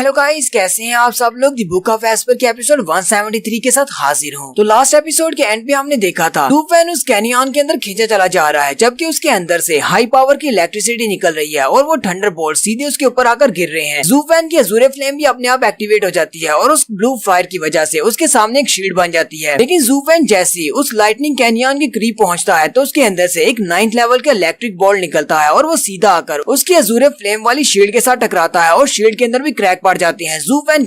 Hello guys, कैसे हैं आप सब लोग। दी बुक ऑफ एस्पर के एपिसोड 173 के साथ हाजिर हूँ। तो लास्ट एपिसोड के एंड पे हमने देखा था ज़ूफ़ेन उस कैनियन के अंदर खींचा चला जा रहा है, जबकि उसके अंदर से हाई पावर की इलेक्ट्रिसिटी निकल रही है और वो थंडरबोल्ट सीधे उसके ऊपर आकर गिर रहे हैं। ज़ूफ़ेन की अज़ूरे फ्लेम भी अपने आप एक्टिवेट हो जाती है और उस ब्लू फायर की वजह से उसके सामने एक शील्ड बन जाती है। लेकिन ज़ूफ़ेन जैसी उस लाइटनिंग कैनियन के करीब पहुंचता है तो उसके अंदर से एक 9th लेवल का इलेक्ट्रिक बॉल निकलता है और वो सीधा आकर उसकी अज़ूरे फ्लेम वाली शील्ड के साथ टकराता है और शील्ड के अंदर भी क्रैक पड़ जाती है। ज़ूफ़ेन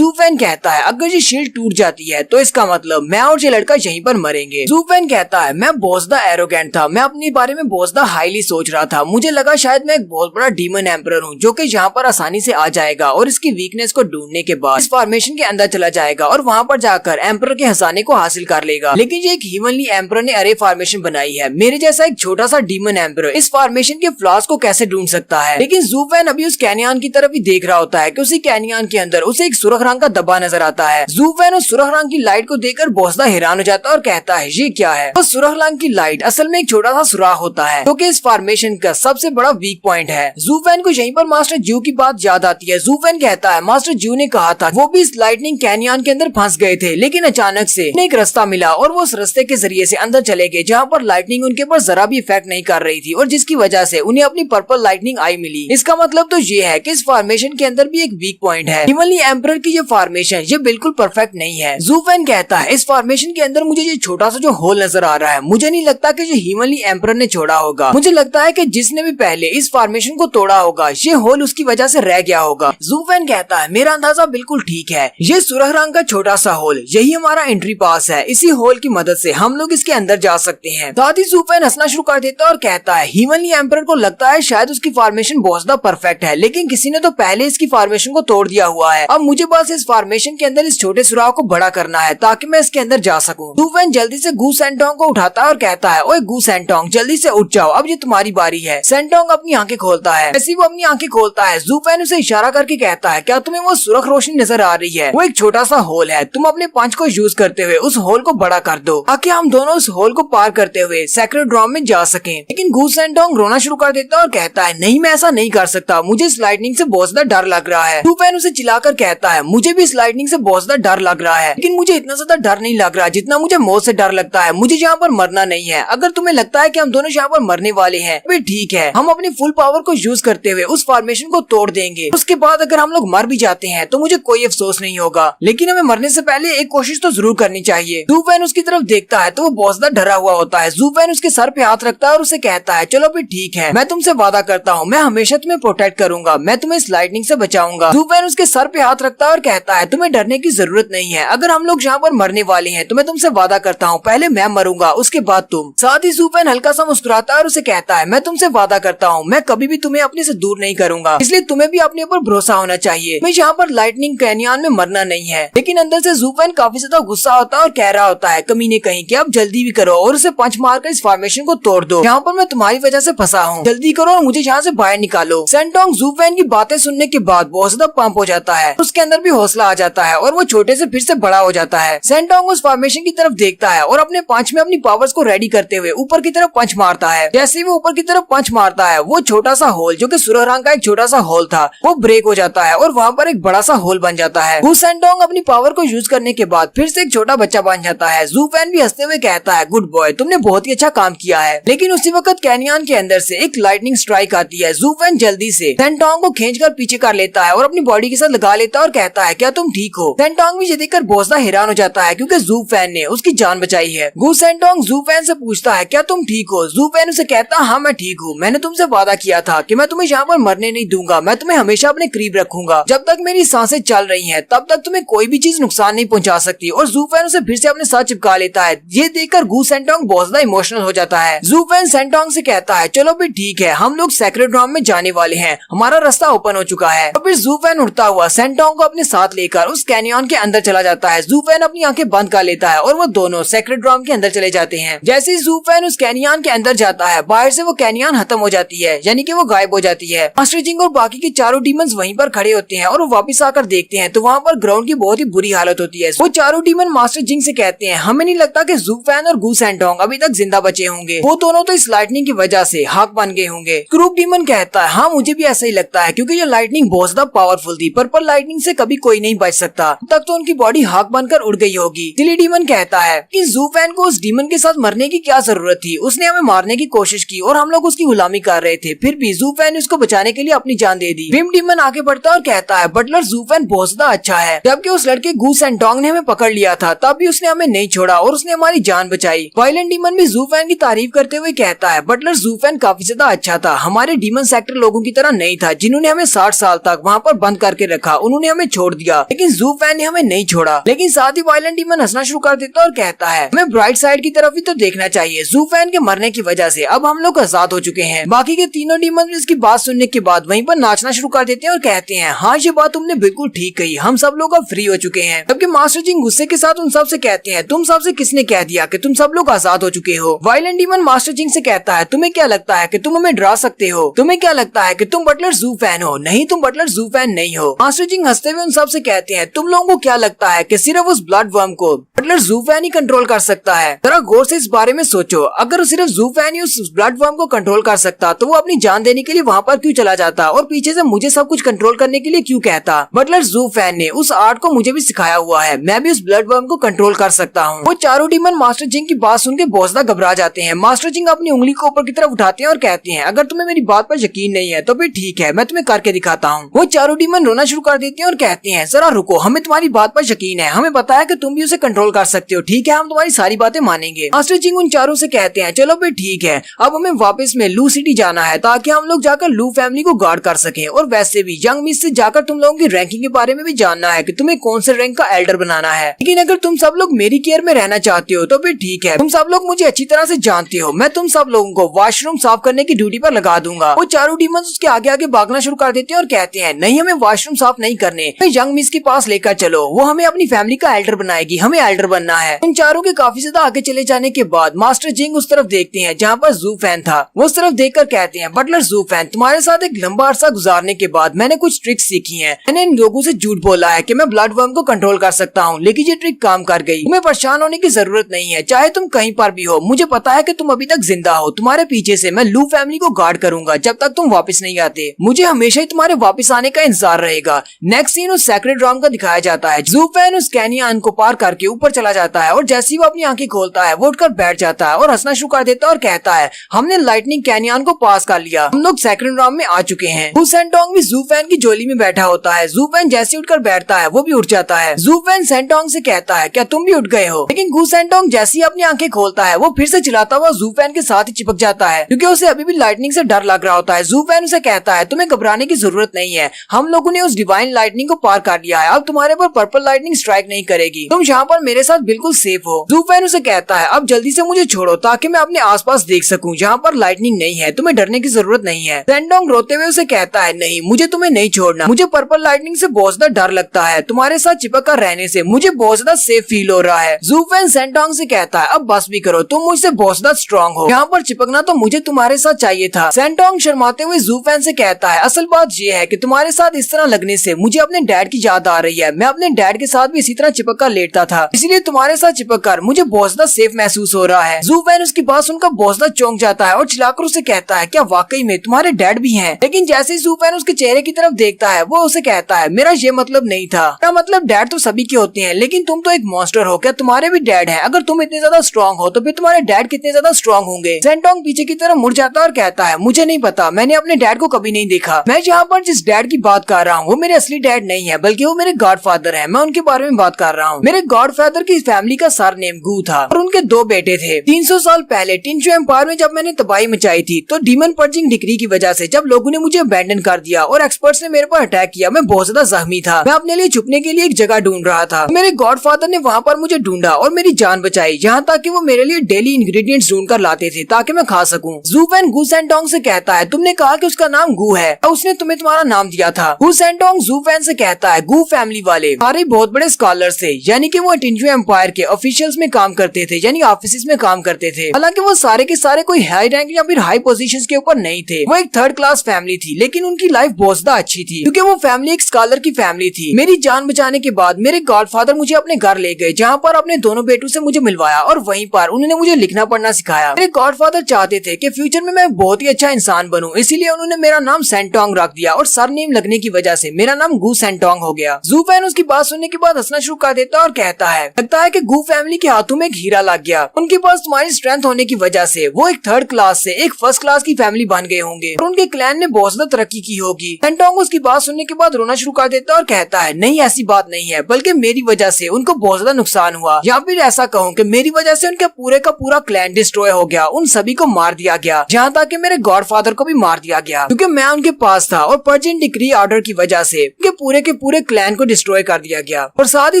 कहता है अगर ये शील्ड टूट जाती है तो इसका मतलब मैं और ये लड़का यहीं पर मरेंगे। ज़ूफ़ेन कहता है मैं बहुत ज़्यादा एरोगेंट था, मैं अपने बारे में बहुत ज़्यादा हाईली सोच रहा था, मुझे लगा शायद मैं एक बहुत बड़ा डीमन एम्परर हूँ जो कि यहाँ पर आसानी से आ जाएगा और इसकी वीकनेस को ढूंढने के बाद इस फॉर्मेशन के अंदर चला जाएगा और वहाँ पर जाकर एम्परर के खजाने को हासिल कर लेगा। लेकिन ये एक ह्यूमनली एम्परर ने अरे फॉर्मेशन बनाई है, मेरे जैसा एक छोटा सा डीमन एम्परर इस फॉर्मेशन के फ्लॉज को कैसे ढूंढ सकता है। लेकिन ज़ूफ़ेन अभी उस कैनियन की तरफ ही देख रहा होता है कि उसी कैनियन के अंदर उसे एक सुरख रंग का डब्बा नजर आता है। ज़ूफ़ेन उस सुरख रंग की लाइट को देखकर बहुत ज्यादा हैरान हो जाता है और कहता है ये क्या है। उस सुरख रंग की लाइट असल में एक छोटा सा सुराख होता है जो कि इस फॉर्मेशन का सबसे बड़ा वीक पॉइंट है। ज़ूफ़ेन को यहीं पर मास्टर ज्यू की बात याद आती है। ज़ूफ़ेन कहता है मास्टर ज्यू ने कहा था वो भी इस लाइटनिंग कैनियन के अंदर फंस गए थे, लेकिन अचानक से उन्हें एक रास्ता मिला और वो उस रास्ते के जरिए से अंदर चले गए जहाँ पर लाइटनिंग उनके ऊपर जरा भी इफेक्ट नहीं कर रही थी और जिसकी वजह से उन्हें अपनी पर्पल लाइटनिंग आई मिली। इसका मतलब तो ये है कि इस फॉर्मेशन के अंदर भी एक वीक पॉइंट है। ह्यूमनली एम्परर की ये फॉर्मेशन ये बिल्कुल परफेक्ट नहीं है। ज़ूफ़ेन कहता है इस फॉर्मेशन के अंदर मुझे ये छोटा सा जो होल नजर आ रहा है, मुझे नहीं लगता कि ये ह्यूमनली एम्परर ने छोड़ा होगा, मुझे लगता है कि जिसने भी पहले इस फॉर्मेशन को तोड़ा होगा ये होल उसकी वजह से रह गया होगा। ज़ूफ़ेन कहता है मेरा अंदाजा बिल्कुल ठीक है, ये सुरख रंग का छोटा सा होल यही हमारा एंट्री पास है, इसी होल की मदद से हम लोग इसके अंदर जा सकते हैं। साथ ही ज़ूफ़ेन हंसना शुरू कर देता है और कहता है ह्यूमनली एम्परर को लगता है शायद उसकी फॉर्मेशन बहुत ज्यादा परफेक्ट है, लेकिन किसी ने तो पहले इसकी फॉर्मेशन को तोड़ दिया हुआ है। अब मुझे बस इस फॉर्मेशन के अंदर इस छोटे सुराख को बड़ा करना है ताकि मैं इसके अंदर जा सकूं। ज़ूफ़ेन जल्दी से गू सेंटोंग को उठाता है और कहता है ओए गू सेंटोंग जल्दी से उठ जाओ, अब ये तुम्हारी बारी है। सेंटोंग अपनी आंखें खोलता है। जैसे वो अपनी आंखें खोलता है ज़ूफ़ेन उसे इशारा करके कहता है क्या तुम्हें वो सुरख रोशनी नजर आ रही है? वो एक छोटा सा होल है, तुम अपने पंच को यूज करते हुए उस होल को बड़ा कर दो ताकि हम दोनों उस होल को पार करते हुए सेक्रेड ड्रॉम में जा सकें। लेकिन गू सेंटोंग रोना शुरू कर देता है और कहता है नहीं, मैं ऐसा नहीं कर सकता, मुझे इस लाइटनिंग से बहुत ज्यादा डर लग रहा है। ज़ूफ़ेन उसे चिल्लाकर कहता है मुझे भी इस लाइटनिंग से बहुत ज्यादा डर लग रहा है, लेकिन मुझे इतना ज्यादा डर नहीं लग रहा जितना मुझे मौत से डर लगता है, मुझे यहाँ पर मरना नहीं है। अगर तुम्हें लगता है कि हम दोनों यहाँ पर मरने वाले हैं तो ठीक है, हम अपनी फुल पावर को यूज करते हुए उस फॉर्मेशन को तोड़ देंगे, उसके बाद अगर हम लोग मर भी जाते हैं तो मुझे कोई अफसोस नहीं होगा, लेकिन हमें मरने से पहले एक कोशिश तो जरूर करनी चाहिए। ज़ूफ़ेन उसकी तरफ देखता है तो वो बहुत ज्यादा डरा हुआ होता है। ज़ूफ़ेन उसके सर पे हाथ रखता है और उसे कहता है चलो भी ठीक है, मैं तुमसे वादा करता हूँ मैं हमेशा तुम्हें प्रोटेक्ट करूंगा, मैं तुम्हें इस लाइटनिंग से बचाऊंगा। ज़ूफ़ेन उसके सर पे हाथ रखता है और कहता है तुम्हें डरने की जरूरत नहीं है, अगर हम लोग यहाँ पर मरने वाले हैं तो मैं तुमसे वादा करता हूँ पहले मैं मरूंगा उसके बाद तुम। साथ ही ज़ूफ़ेन हल्का सा मुस्कुराता है और उसे कहता है मैं तुमसे वादा करता हूँ मैं कभी भी तुम्हें अपने से दूर नहीं करूंगा, इसलिए तुम्हें भी अपने ऊपर भरोसा होना चाहिए, मैं यहाँ पर लाइटनिंग कैनियन में मरना नहीं है। लेकिन अंदर से ज़ूफ़ेन काफी ज्यादा गुस्सा होता है और कह रहा होता है कमीने कहीं कि अब जल्दी भी करो और उसे पंच मारकर इस फॉर्मेशन को तोड़ दो, यहाँ पर मैं तुम्हारी वजह से फंसा हूँ, जल्दी करो और मुझे यहाँ से बाहर निकालो। सेंटोंग ज़ूफ़ेन की बातें सुनने के बाद बहुत ज्यादा पंप हो जाता है, उसके अंदर भी हौसला आ जाता है और वो छोटे से फिर से बड़ा हो जाता है। सेंटोंग उस फॉर्मेशन की तरफ देखता है और अपने पंच में अपनी पावर्स को रेडी करते हुए ऊपर की तरफ पंच मारता है। जैसे ही वो ऊपर की तरफ पंच मारता है वो छोटा सा होल जो कि सुरख रंग का एक छोटा सा होल था वो ब्रेक हो जाता है और वहाँ पर एक बड़ा सा होल बन जाता है। गू सेंटोंग अपनी पावर को यूज करने के बाद फिर से एक छोटा बच्चा बन जाता है। ज़ूफ़ेन भी हंसते हुए कहता है गुड बॉय, तुमने बहुत ही अच्छा काम किया है। लेकिन उसी वक्त कैनियन के अंदर से एक लाइटनिंग स्ट्राइक आती है। ज़ूफ़ेन जल्दी से सेंटोंग को खींचकर पीछे कर लेता है और अपनी बॉडी के साथ लगा लेता है और कहता है क्या तुम ठीक हो? सेंटोंग भी ये देखकर बहुत ज्यादा हैरान हो जाता है क्योंकि ज़ूफ़ेन ने उसकी जान बचाई है। गू सेंटोंग ज़ूफ़ेन से पूछता है क्या तुम ठीक हो? ज़ूफ़ेन उसे कहता है हाँ मैं ठीक हूँ, मैंने तुमसे वादा किया था कि मैं तुम्हें यहाँ पर मरने नहीं दूंगा, मैं तुम्हें हमेशा अपने करीब रखूंगा, जब तक मेरी सांसें चल रही हैं तब तक तुम्हें कोई भी चीज नुकसान नहीं पहुंचा सकती। और ज़ूफ़ेन उसे फिर से अपने साथ चिपका लेता है। ये देखकर गू सेंटोंग बहुत ज्यादा इमोशनल हो जाता है। ज़ूफ़ेन सेंटोंग से कहता है चलो भी ठीक है, हम लोग सेक्रेड ड्रॉम में जाने वाले हैं, हमारा रास्ता ओपन हो चुका है। और फिर ज़ूफ़ेन उड़ता हुआ सेंटोंग को अपने साथ लेकर उस कैनियन के अंदर चला जाता है। ज़ूफ़ेन अपनी आंखें बंद कर लेता है और वो दोनों सेक्रेड ड्रॉम के अंदर चले जाते हैं। जैसे ही ज़ूफ़ेन उस कैनियन के अंदर जाता है बाहर से वो कैनियन खत्म हो जाती है, यानी कि वो गायब हो जाती है। मास्टर जिंग और बाकी के चारों डीमंस वहीं पर खड़े होते हैं और वो वापस आकर देखते हैं तो वहाँ पर ग्राउंड की बहुत ही बुरी हालत होती है। वो चारों डीमन मास्टर जिंग से कहते हैं हमें नहीं लगता कि ज़ूफ़ेन और गू सेंटोंग अभी तक जिंदा बचे होंगे, वो दोनों तो इस लाइटनिंग की वजह से हाक बन गए होंगे। क्रूक डीमन कहता है हाँ मुझे भी ऐसा ही लगता है क्योंकि ये लाइटनिंग बहुत ज्यादा बहुत पावरफुल थी। पर्पल लाइटनिंग से कभी कोई नहीं बच सकता। तब तो उनकी बॉडी हाक बनकर उड़ गई होगी। इसलिए डीमन कहता है कि ज़ू फैन को उस डीमन के साथ मरने की क्या जरूरत थी। उसने हमें मारने की कोशिश की और हम लोग उसकी गुलामी कर रहे थे, फिर भी ज़ू फैन ने उसको बचाने के लिए अपनी जान दे दी। विम डीमन आगे बढ़ता और कहता है बटलर ज़ू फैन बहुत ज्यादा अच्छा है। जबकि उस लड़के गू सेंटोंग ने हमें पकड़ लिया था, तब भी उसने हमें नहीं छोड़ा और उसने हमारी जान बचाई। वायलेंट डीमन भी ज़ू फैन की तारीफ करते हुए कहता है बटलर ज़ू फैन काफी ज्यादा अच्छा था, हमारे डीमन सेक्टर लोगों की तरह नहीं था जिन्होंने हमें 60 साल तक वहाँ पर बंद करके रखा। उन्होंने हमें छोड़ दिया, लेकिन ज़ू फैन ने हमें नहीं छोड़ा। लेकिन साथ ही वायलेंट डीमन हंसना शुरू कर देता और कहता है हमें ब्राइट साइड की तरफ ही तो देखना चाहिए। ज़ू फैन के मरने की वजह से अब हम लोग आजाद हो चुके हैं। बाकी के तीनों डीमन भी इसकी बात सुनने के बाद वहीं पर नाचना शुरू कर देते हैं और कहते हैं हाँ ये बात तुमने बिल्कुल ठीक कही, हम सब लोग अब फ्री हो चुके हैं। जबकि मास्टर जिंग गुस्से के साथ उन सब से कहते हैं तुम सबसे किसने कह दिया कि तुम सब लोग आजाद हो चुके हो। वायलेंट डीमन मास्टर जिंग से कहता है तुम्हें क्या लगता है कि तुम हमें डरा सकते हो? तुम्हें क्या लगता है कि तुम बटलर ज़ू फैन हो? नहीं, तुम बटलर ज़ू फैन नहीं हो। मास्टर जिंग हंसते हुए उन सब से कहते हैं तुम लोगों को क्या लगता है कि सिर्फ उस ब्लड वर्म को बटलर ज़ू फैन ही कंट्रोल कर सकता है? जरा गौर से इस बारे में सोचो, अगर सिर्फ ज़ू फैन ही उस ब्लड वर्म को कंट्रोल कर सकता तो वो अपनी जान देने के लिए वहाँ पर क्यों चला जाता और पीछे से मुझे सब कुछ कंट्रोल करने के लिए क्यों कहता? बटलर ज़ू फैन ने उस आर्ट को मुझे भी सिखाया हुआ है, मैं भी उस ब्लड वर्म को कंट्रोल कर सकता हूँ। वो चारों डीमन मास्टर जिंग की बात सुन के बहुत ज्यादा घबरा जाते हैं। मास्टर जिंग अपनी उंगली को ऊपर की तरफ उठाते हैं और कहते हैं अगर तुम्हें मेरी बात पर यकीन नहीं है तो फिर ठीक है, मैं तुम्हें करके दिखाता हूँ। वो चारों डीमन रोना शुरू कर देते हैं और कहते हैं जरा रुको, हमें तुम्हारी बात पर यकीन है, हमें पता है कि तुम भी उसे कंट्रोल कर सकते हो, ठीक है हम तुम्हारी सारी बातें मानेंगे। मास्टर जिंग उन चारों से कहते हैं चलो फिर ठीक है, अब हमें वापस में लू सिटी जाना है ताकि हम लोग जाकर लू फैमिली को गार्ड कर सकें। और वैसे भी यंग मिस से जाकर तुम लोगों की रैंकिंग के बारे में भी जानना है कि तुम्हें कौन से रैंक का एल्डर बनाना है। लेकिन अगर तुम सब लोग मेरी केयर में रहना चाहते हो तो फिर ठीक है, तुम सब लोग मुझे अच्छी तरह से जानते हो, मैं तुम सब लोगों को वॉशरूम साफ करने की ड्यूटी पर लगा दूंगा। वो चारों डीमन उसके आगे आगे भागना शुरू कर देते हैं और कहते हैं नहीं, हमें वॉशरूम साफ नहीं करने, यंग मिस के पास लेकर चलो, वो हमें अपनी फैमिली का एल्डर बनाएगी, हमें एल्डर बनना है। उन चारों के काफी ज्यादा आगे चले जाने के बाद मास्टर जिंग उस तरफ देखते हैं जहाँ पर ज़ू फैन था। वो उस तरफ देखकर कहते हैं बटलर ज़ू फैन, तुम्हारे साथ एक लंबा अरसा गुजारने के बाद मैंने कुछ ट्रिक्स सीखी हैं। मैंने इन लोगों से झूठ बोला है कि मैं ब्लड वर्म को कंट्रोल कर सकता हूँ, लेकिन ये ट्रिक काम कर गई। तुम्हें परेशान होने की जरूरत नहीं है, चाहे तुम कहीं पर भी हो, मुझे पता है कि तुम अभी तक जिंदा हो। तुम्हारे पीछे से मैं लू फैमिली को गार्ड करूंगा जब तक तुम वापस नहीं आते। मुझे हमेशा ही तुम्हारे वापस आने का इंतजार रहेगा। नेक्स्ट सीन उस सैक्रेड ड्रम का दिखाया जाता है। ज़ू फैन उस कैनियन को पार करके ऊपर चला जाता है और जैसे ही वो अपनी आंखें खोलता है वो उठकर बैठ जाता है और हंसना शुरू कर देता है और कहता है हमने लाइटनिंग कैनियन को पास कर लिया, हम लोग सैक्रेड ड्रम में आ चुके हैं। गू सेंटोंग भी ज़ू फैन की झोली में बैठा होता है। ज़ू फैन जैसे उठकर बैठता है वो भी उठ जाता है। ज़ू फैन सेंटोंग से कहता है क्या तुम भी उठ गए हो? लेकिन गू सेंटोंग जैसे ही अपनी आंखें खोलता है वो फिर से चिल्लाता हुआ ज़ू फैन के साथ ही चिपक जाता है क्योंकि उसे अभी भी लाइटनिंग से डर लग रहा होता है। ज़ू फैन उसे कहता है तुम्हें घबराने की जरूरत नहीं है, हम लोगों ने उस डिवाइन लाइटनिंग को पार कर लिया है, अब तुम्हारे पर पर्पल लाइटनिंग स्ट्राइक नहीं करेगी, तुम यहाँ पर मेरे साथ बिल्कुल सेफ हो। ज़ू फैन उसे कहता है अब जल्दी से मुझे छोड़ो ताकि मैं अपने आसपास देख सकूं, जहाँ पर लाइटनिंग नहीं है, तुम्हें डरने की जरूरत नहीं है। सेंटोंग रोते हुए उसे कहता है नहीं, मुझे तुम्हें नहीं छोड़ना, मुझे पर्पल लाइटनिंग से बहुत ज्यादा डर लगता है, तुम्हारे साथ चिपक कर रहने से मुझे बहुत ज्यादा सेफ फील हो रहा है। ज़ू फैन सेंटोंग से कहता है अब बस भी करो, तुम मुझसे बहुत ज्यादा स्ट्रॉन्ग हो, यहाँ पर चिपकना तो मुझे तुम्हारे साथ चाहिए था। सेंटोंग शर्माते हुए ज़ू फैन से कहता है असल बात ये है कि तुम्हारे साथ इस तरह लगने से मुझे अपने डैड की याद आ रही है, मैं अपने डैड के साथ भी इसी तरह चिपक कर लेटता था, इसलिए तुम्हारे साथ चिपक कर मुझे बहुत ज्यादा सेफ महसूस हो रहा है। ज़ू फैन उसकी बात सुनकर बहुत ज्यादा चौंक जाता है और चिल्लाकर उसे कहता है क्या वाकई में तुम्हारे डैड भी हैं? लेकिन जैसे ही ज़ू फैन उसके चेहरे की तरफ देखता है वो उसे कहता है मेरा ये मतलब नहीं था, क्या मतलब डैड तो सभी के होते हैं लेकिन तुम तो एक मॉन्स्टर हो, क्या तुम्हारे भी डैड हैं? अगर तुम इतने ज्यादा स्ट्रॉन्ग हो तो फिर तुम्हारे डैड कितने ज्यादा स्ट्रॉन्ग होंगे? सेंटोंग पीछे की तरफ मुड़ जाता है और कहता है मुझे नहीं पता, मैंने अपने डैड को कभी नहीं देखा, मैं यहाँ पर जिस डैड की बात कर रहा हूँ वो मेरे असली डैड नहीं है बल्कि वो मेरे गॉड फादर है, मैं उनके बारे में बात कर रहा हूँ। मेरे गॉड फादर की फैमिली का सर नेम गू था और उनके 2 बेटे थे। 300 साल पहले टिनचू एम्पायर में जब मैंने तबाही मचाई थी तो डीमन पर्जिंग डिक्री की वजह से जब लोगों ने मुझे अबैंडन कर दिया और एक्सपर्ट्स ने मेरे पर अटैक किया, मैं बहुत ज्यादा जख्मी था, मैं अपने लिए छुपने के लिए एक जगह ढूंढ रहा था। मेरे गॉड फादर ने वहाँ पर मुझे ढूंढा और मेरी जान बचाई, यहाँ तक कि वो मेरे लिए डेली इंग्रेडिएंट्स ढूंढ कर लाते थे ताकि मैं खा सकूं। ज़ू फैन गू सेंटोंग से कहता है तुमने कहा कि उसका नाम गू है और उसने तुम्हें तुम्हारा नाम दिया था। गू सेंटोंग ज़ू फैन से कहता है गू फैमिली वाले सारे बहुत बड़े स्कॉलर थे, यानी कि वो टिनचू पांचवें एम्पायर के ऑफिशियल्स में काम करते थे, यानी ऑफिस में काम करते थे। हालांकि वो सारे के सारे कोई हाई रैंक या फिर हाई पोजीशंस के ऊपर नहीं थे, वो एक थर्ड क्लास फैमिली थी, लेकिन उनकी लाइफ बहुत ज्यादा अच्छी थी क्योंकि वो फैमिली एक स्कॉलर की फैमिली थी। मेरी जान बचाने के बाद मेरे गॉडफादर मुझे अपने घर ले गए, जहाँ पर अपने दोनों बेटों से मुझे मिलवाया और वहीं पर उन्होंने मुझे लिखना पढ़ना सिखाया। मेरे गॉडफादर चाहते थे कि फ्यूचर में मैं बहुत ही अच्छा इंसान बनूं, इसीलिए उन्होंने मेरा नाम सेंटोंग रख दिया और सरनेम लगने की वजह से मेरा नाम गू सेंटोंग हो गया। जू फैन उसकी बात सुनने के बाद हंसना शुरू कर देता है और कहता है, लगता है कि गू फैमिली के हाथों में एक हीरा लग गया। उनके पास तुम्हारी स्ट्रेंथ होने की वजह से वो एक थर्ड क्लास से एक फर्स्ट क्लास की फैमिली बन गए होंगे और उनके क्लैन ने बहुत ज्यादा तरक्की की होगी। सेंटोंग उसकी बात सुनने के बाद रोना शुरू कर देता है और कहता है, नहीं ऐसी बात नहीं है, बल्कि मेरी वजह से उनको बहुत ज्यादा नुकसान हुआ, या फिर ऐसा कहूँ कि मेरी वजह से उनके पूरे का पूरा क्लैन डिस्ट्रॉय हो गया, उन सभी को मार दिया गया, जहाँ तक कि मेरे गॉडफादर को भी मार दिया गया क्योंकि मैं उनके पास था और पर्जेंट डिक्री ऑर्डर की वजह से उनके पूरे के पूरे क्लैन को डिस्ट्रॉय कर दिया गया। और साथ ही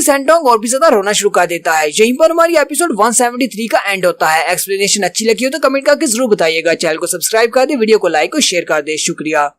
सेंटोंग और भी ज्यादा रोना शुरू कर देता है। यहीं पर हमारी एपिसोड 173 का एंड होता है। एक्सप्लेनेशन अच्छी लगी हो तो कमेंट करके जरूर बताइएगा। चैनल को सब्सक्राइब कर दे, वीडियो को लाइक और शेयर कर दे। शुक्रिया।